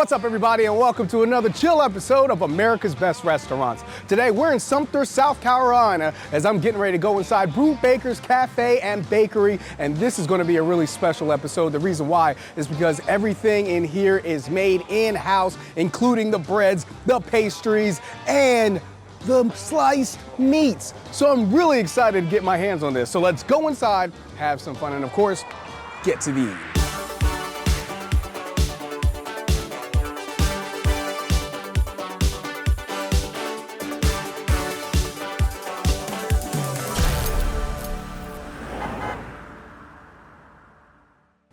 What's up, everybody, and welcome to another chill episode of America's Best Restaurants. Today, we're in Sumter, South Carolina, as I'm getting ready to go inside Brubaker's Cafe and Bakery, and this is going to be a really special episode. The reason why is because everything in here is made in-house, including the breads, the pastries, and the sliced meats. So I'm really excited to get my hands on this. So let's go inside, have some fun, and of course, get to the eating.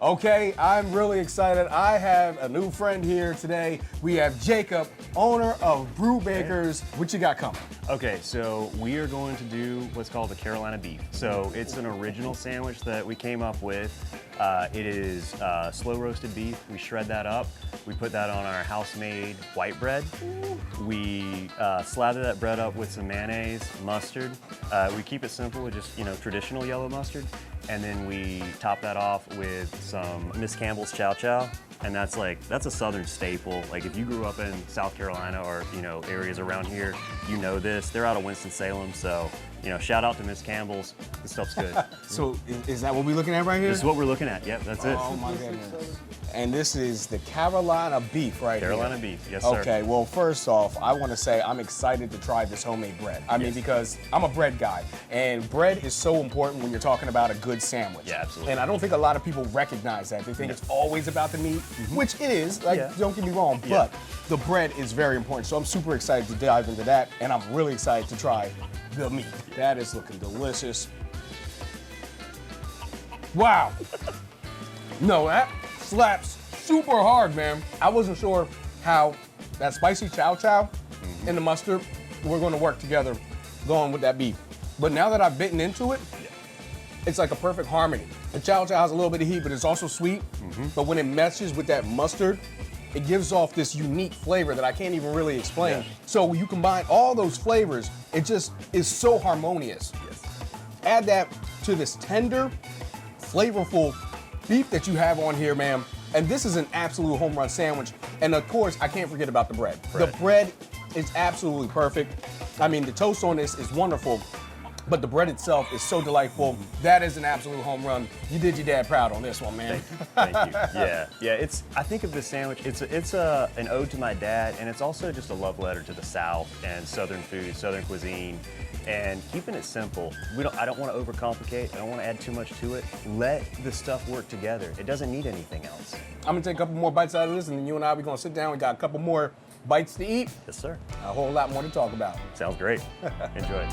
Okay, I'm really excited. I have a new friend here today. We have Jacob, owner of Brubaker's. What you got coming? Okay, so we are going to do what's called the Carolina beef. So it's an original sandwich that we came up with. It is slow roasted beef. We shred that up. We put that on our house-made white bread. We slather that bread up with some mayonnaise, mustard. We keep it simple with just, traditional yellow mustard. And then we top that off with some Miss Campbell's Chow Chow. And that's a Southern staple. Like if you grew up in South Carolina or, areas around here, you know this. They're out of Winston-Salem, so, shout out to Miss Campbell's. This stuff's good. So is that what we're looking at right here? This is what we're looking at. Yep, that's it. Oh my goodness. And this is the Carolina beef right here. Carolina beef, yes sir. Okay, well first off, I want to say I'm excited to try this homemade bread. I mean, because I'm a bread guy, and bread is so important when you're talking about a good sandwich. Yeah, absolutely. And I don't think a lot of people recognize that. They think it's always about the meat, which it is, don't get me wrong, but the bread is very important. So I'm super excited to dive into that, and I'm really excited to try the meat. That is looking delicious. Wow. No, that slaps super hard, man. I wasn't sure how that spicy chow chow and the mustard were going to work together going with that beef. But now that I've bitten into it, it's like a perfect harmony. The chow chow has a little bit of heat, but it's also sweet. But when it meshes with that mustard, it gives off this unique flavor that I can't even really explain. Yeah. So when you combine all those flavors, it just is so harmonious. Yes. Add that to this tender, flavorful beef that you have on here, man. And this is an absolute home run sandwich. And of course, I can't forget about the bread. The bread is absolutely perfect. I mean, the toast on this is wonderful, but the bread itself is so delightful. That is an absolute home run. You did your dad proud on this one, man. Thank you. Yeah. I think of this sandwich. It's an ode to my dad, and it's also just a love letter to the South and Southern food, Southern cuisine, and keeping it simple. I don't want to overcomplicate. I don't want to add too much to it. Let the stuff work together. It doesn't need anything else. I'm gonna take a couple more bites out of this, and then you and I, we're gonna sit down. We got a couple more bites to eat. Yes, sir. A whole lot more to talk about. Sounds great. Enjoy.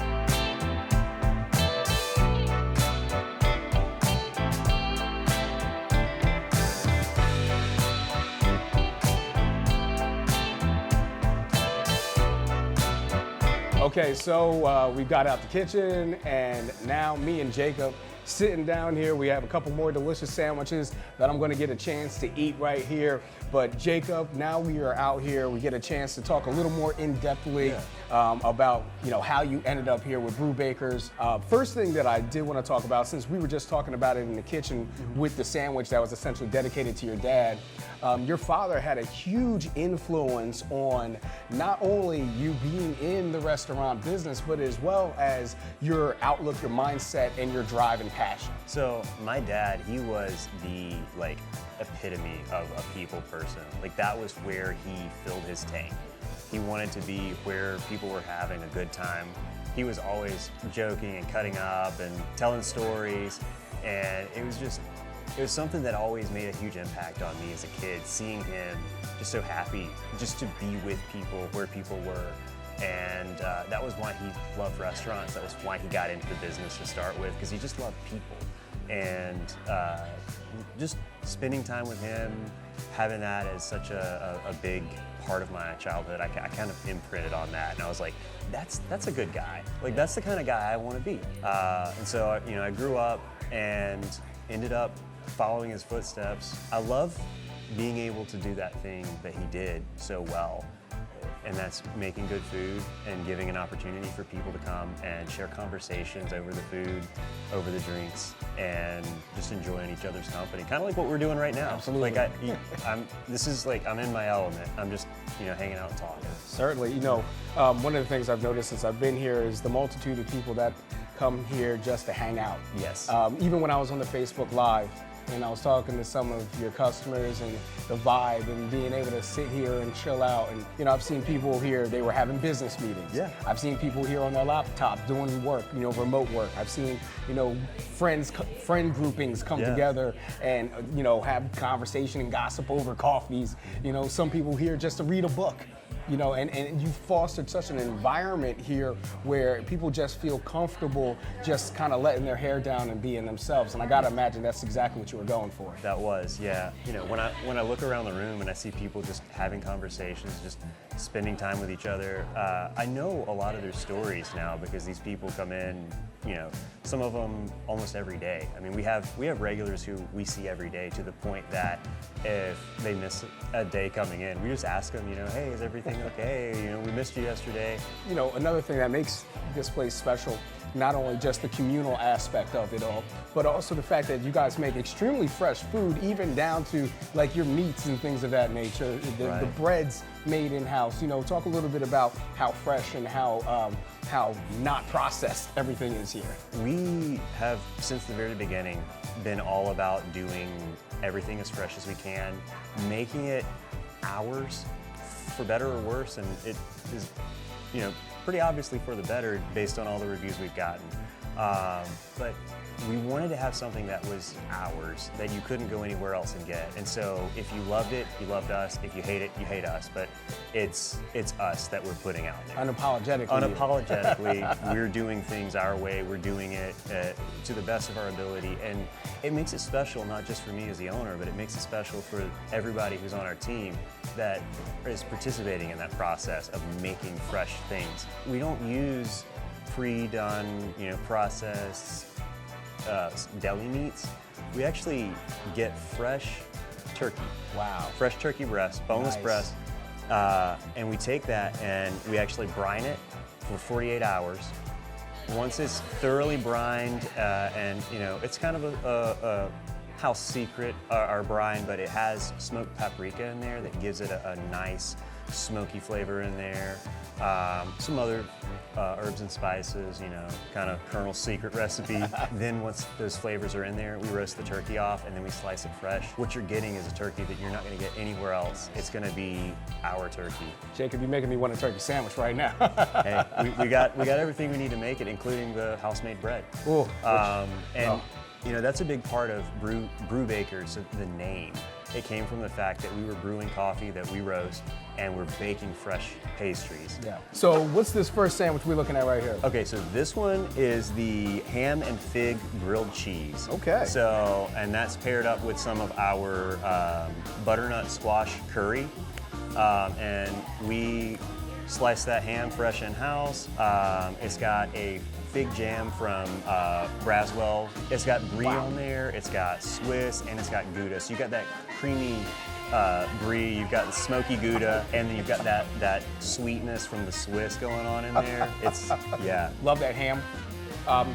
Okay, so we got out the kitchen, and now me and Jacob sitting down here. We have a couple more delicious sandwiches that I'm gonna get a chance to eat right here. But Jacob, now we are out here, we get a chance to talk a little more in-depthly about how you ended up here with Brubaker's. First thing that I did want to talk about, since we were just talking about it in the kitchen with the sandwich that was essentially dedicated to your dad, your father had a huge influence on not only you being in the restaurant business, but as well as your outlook, your mindset, and your drive and passion. So my dad, he was the epitome of a people person. That was where he filled his tank. He wanted to be where people were having a good time. He was always joking and cutting up and telling stories, and it was something that always made a huge impact on me as a kid, seeing him just so happy just to be with people, where people were. And that was why he loved restaurants. That was why he got into the business to start with, because he just loved people. And just spending time with him, having that as such a big part of my childhood, I kind of imprinted on that. And I was like, that's a good guy. That's the kind of guy I want to be. And so, I grew up and ended up following his footsteps. I love being able to do that thing that he did so well. and that's making good food and giving an opportunity for people to come and share conversations over the food, over the drinks, and just enjoying each other's company. Kind of like what we're doing right now. Absolutely. Like this is like I'm in my element. I'm just hanging out and talking. Certainly. One of the things I've noticed since I've been here is the multitude of people that come here just to hang out. Yes. Even when I was on the Facebook Live and I was talking to some of your customers and the vibe and being able to sit here and chill out. And, I've seen people here, they were having business meetings. Yeah. I've seen people here on their laptop doing work, remote work. I've seen, friend groupings come together and, have conversation and gossip over coffees. Some people here just to read a book. And you fostered such an environment here where people just feel comfortable just kind of letting their hair down and being themselves. And I gotta imagine that's exactly what you were going for. That was, yeah. When I look around the room and I see people just having conversations, just spending time with each other, I know a lot of their stories now because these people come in, some of them almost every day. I mean, we have regulars who we see every day to the point that if they miss a day coming in, we just ask them, hey, is everything okay? We missed you yesterday. Another thing that makes this place special, not only just the communal aspect of it all, but also the fact that you guys make extremely fresh food, even down to like your meats and things of that nature. The breads made in-house. Talk a little bit about how fresh and how not processed everything is here. We have, since the very beginning, been all about doing everything as fresh as we can, making it ours, for better or worse, and it is, pretty obviously for the better based on all the reviews we've gotten. But we wanted to have something that was ours, that you couldn't go anywhere else and get. And so if you loved it, you loved us. If you hate it, you hate us. But it's us that we're putting out there. Unapologetically. Unapologetically, we're doing things our way. We're doing it to the best of our ability. And it makes it special, not just for me as the owner, but it makes it special for everybody who's on our team that is participating in that process of making fresh things. We don't use pre-done, processed deli meats. We actually get fresh turkey. Wow. Fresh turkey breast, boneless Nice. breast, and we take that and we actually brine it for 48 hours. Once it's thoroughly brined, and it's kind of a house secret, our brine, but it has smoked paprika in there that gives it a nice smoky flavor in there. Some other herbs and spices, kind of Colonel's secret recipe. Then once those flavors are in there, we roast the turkey off and then we slice it fresh. What you're getting is a turkey that you're not going to get anywhere else. It's going to be our turkey. Jacob, you're making me want a turkey sandwich right now. Hey, we got everything we need to make it, including the house-made bread. Ooh, That's a big part of Brubaker, so the name. It came from the fact that we were brewing coffee that we roast, and we're baking fresh pastries. Yeah. So what's this first sandwich we're looking at right here? Okay, so this one is the ham and fig grilled cheese. Okay. So, and that's paired up with some of our butternut squash curry, and we slice that ham fresh in-house. It's got a fig jam from Braswell. It's got brie on there, it's got Swiss, and it's got Gouda. So you got that creamy brie, you've got the smoky Gouda, and then you've got that sweetness from the Swiss going on in there. It's, yeah. Love that ham.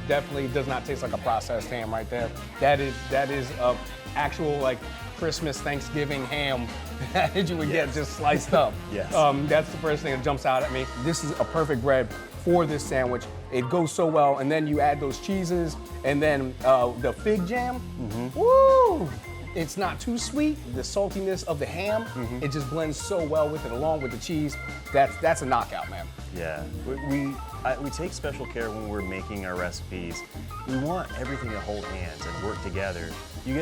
Definitely does not taste like a processed ham right there. That is a actual like Christmas, Thanksgiving ham that you would get just sliced up. Yes. That's the first thing that jumps out at me. This is a perfect bread for this sandwich. It goes so well, and then you add those cheeses, and then the fig jam. Mm-hmm. Woo! It's not too sweet. The saltiness of the ham, it just blends so well with it, along with the cheese. That's a knockout, man. Yeah, we take special care when we're making our recipes. We want everything to hold hands and work together.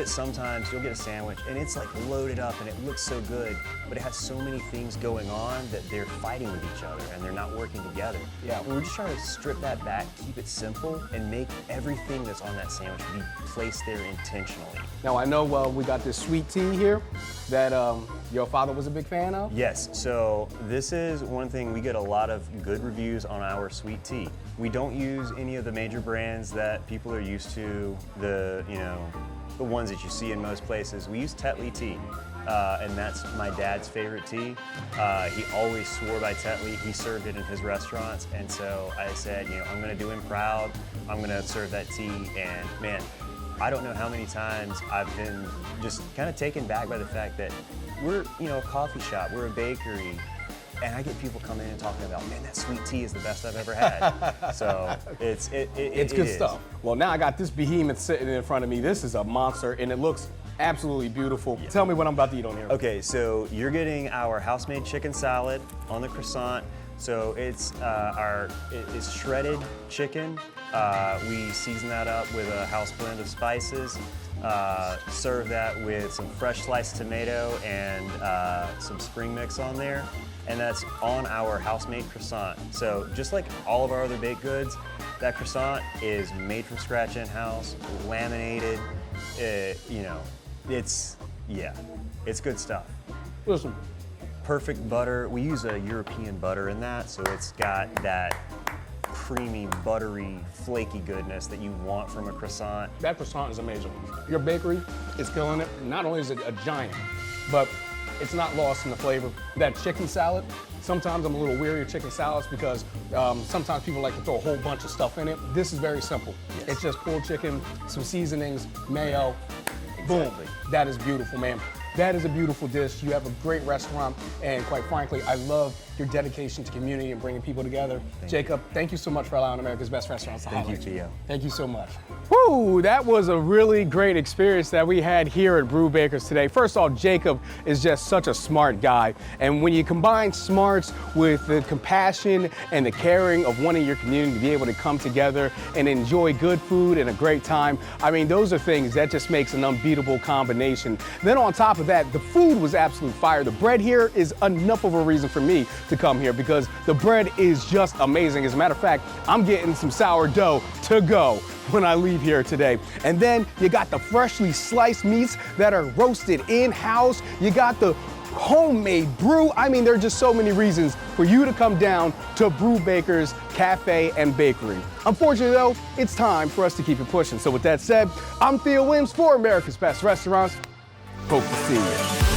Sometimes you'll get a sandwich and it's like loaded up and it looks so good, but it has so many things going on that they're fighting with each other and they're not working together. Yeah. We're just trying to strip that back, keep it simple, and make everything that's on that sandwich be placed there intentionally. Now I know we got this sweet tea here that your father was a big fan of. Yes, so this is one thing, we get a lot of good reviews on our sweet tea. We don't use any of the major brands that people are used to, the ones that you see in most places. We use Tetley tea. and that's my dad's favorite tea. He always swore by Tetley. He served it in his restaurants, and so I said, you know, I'm gonna do him proud. I'm gonna serve that tea, and man, I don't know how many times I've been just kind of taken back by the fact that we're, you know, a coffee shop, we're a bakery, and I get people coming in and talking about, man, that sweet tea is the best I've ever had. So it's good stuff. Well, now I got this behemoth sitting in front of me. This is a monster, and it looks absolutely beautiful. Yeah. Tell me what I'm about to eat on here. Okay, so you're getting our house-made chicken salad on the croissant. So it's it's shredded chicken. We season that up with a house blend of spices. Serve that with some fresh sliced tomato and some spring mix on there. And that's on our house-made croissant. So just like all of our other baked goods, that croissant is made from scratch in-house, laminated. You know, it's good stuff. Listen. Perfect butter. We use a European butter in that, so it's got that creamy, buttery, flaky goodness that you want from a croissant. That croissant is amazing. Your bakery is killing it. Not only is it a giant, but it's not lost in the flavor. That chicken salad, sometimes I'm a little weary of chicken salads because sometimes people like to throw a whole bunch of stuff in it. This is very simple. Yes. It's just pulled chicken, some seasonings, mayo, boom. Exactly. That is beautiful, man. That is a beautiful dish. You have a great restaurant, and quite frankly, I love your dedication to community and bringing people together. Jacob, thank you so much for allowing America's Best Restaurants to highlight you. Thank you, Theo. Thank you so much. Woo, that was a really great experience that we had here at Brubaker's today. First of all, Jacob is just such a smart guy, and when you combine smarts with the compassion and the caring of wanting your community to be able to come together and enjoy good food and a great time, I mean, those are things that just makes an unbeatable combination. Then on top of that, the food was absolute fire. The bread here is enough of a reason for me to come here because the bread is just amazing. As a matter of fact, I'm getting some sourdough to go when I leave here today. And then you got the freshly sliced meats that are roasted in-house. You got the homemade brew. I mean, there are just so many reasons for you to come down to Brubaker's Cafe and Bakery. Unfortunately though, it's time for us to keep it pushing. So with that said, I'm Theo Williams for America's Best Restaurants. Hope to see you.